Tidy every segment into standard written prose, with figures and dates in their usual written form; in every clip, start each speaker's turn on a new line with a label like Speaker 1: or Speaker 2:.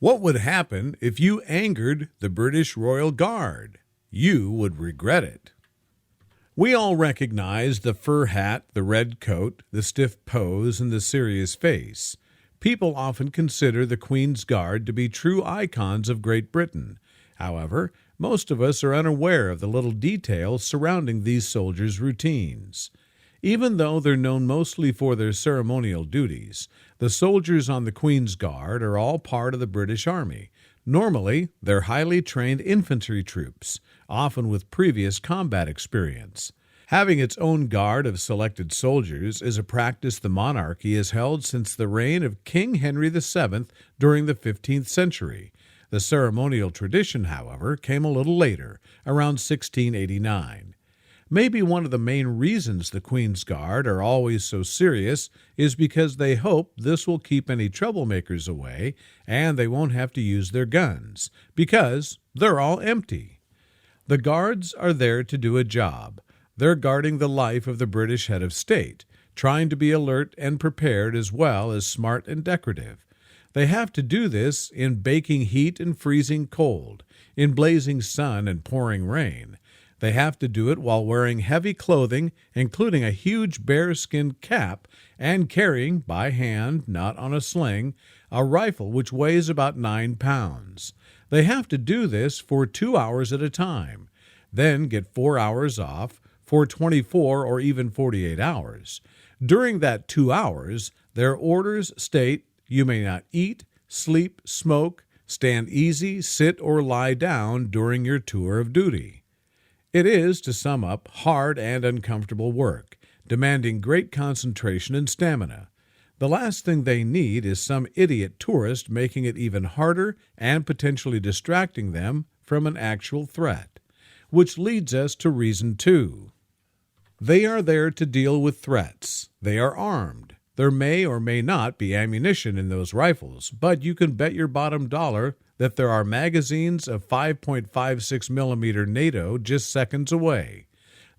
Speaker 1: What would happen if you angered the British Royal Guard? You would regret it. We all recognize the fur hat, the red coat, the stiff pose, and the serious face. People often consider the Queen's Guard to be true icons of Great Britain. However, most of us are unaware of the little details surrounding these soldiers' routines. Even though they're known mostly for their ceremonial duties, the soldiers on the Queen's Guard are all part of the British Army. Normally, they're highly trained infantry troops, often with previous combat experience. Having its own guard of selected soldiers is a practice the monarchy has held since the reign of King Henry VII during the 15th century. The ceremonial tradition, however, came a little later, around 1689. Maybe one of the main reasons the Queen's Guard are always so serious is because they hope this will keep any troublemakers away and they won't have to use their guns, because they're all empty. The guards are there to do a job. They're guarding the life of the British head of state, trying to be alert and prepared as well as smart and decorative. They have to do this in baking heat and freezing cold, in blazing sun and pouring rain. They have to do it while wearing heavy clothing, including a huge bearskin cap, and carrying, by hand, not on a sling, a rifle which weighs about 9 pounds. They have to do this for 2 hours at a time, then get 4 hours off for 24 or even 48 hours. During that 2 hours, their orders state you may not eat, sleep, smoke, stand easy, sit, or lie down during your tour of duty. It is, to sum up, hard and uncomfortable work, demanding great concentration and stamina. The last thing they need is some idiot tourist making it even harder and potentially distracting them from an actual threat. Which leads us to reason 2. They are there to deal with threats. They are armed. There may or may not be ammunition in those rifles, but you can bet your bottom dollar that there are magazines of 5.56 millimeter NATO just seconds away.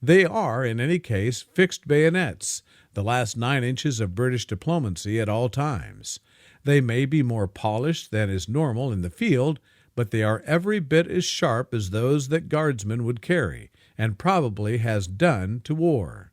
Speaker 1: They are, in any case, fixed bayonets, the last 9 inches of British diplomacy at all times. They may be more polished than is normal in the field, but they are every bit as sharp as those that guardsmen would carry, and probably has done to war.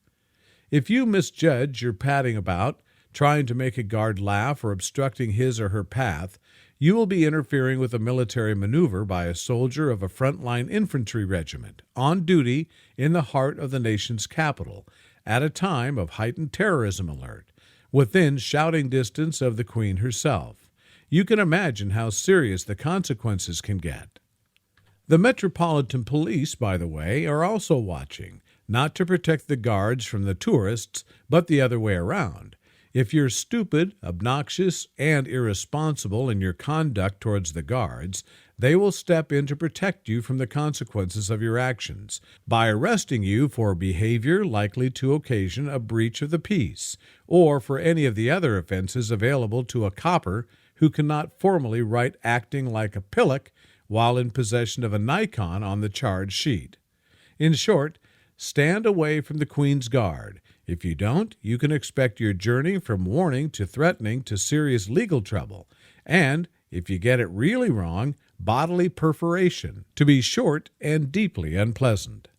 Speaker 1: If you misjudge your padding about, trying to make a guard laugh or obstructing his or her path, you will be interfering with a military maneuver by a soldier of a frontline infantry regiment, on duty in the heart of the nation's capital, at a time of heightened terrorism alert, within shouting distance of the Queen herself. You can imagine how serious the consequences can get. The Metropolitan Police, by the way, are also watching, not to protect the guards from the tourists, but the other way around. If you're stupid, obnoxious, and irresponsible in your conduct towards the guards, they will step in to protect you from the consequences of your actions by arresting you for behavior likely to occasion a breach of the peace, or for any of the other offenses available to a copper who cannot formally write acting like a pillock while in possession of a Nikon on the charge sheet. In short, stand away from the Queen's Guard. If you don't, you can expect your journey from warning to threatening to serious legal trouble, and, if you get it really wrong, bodily perforation, to be short and deeply unpleasant.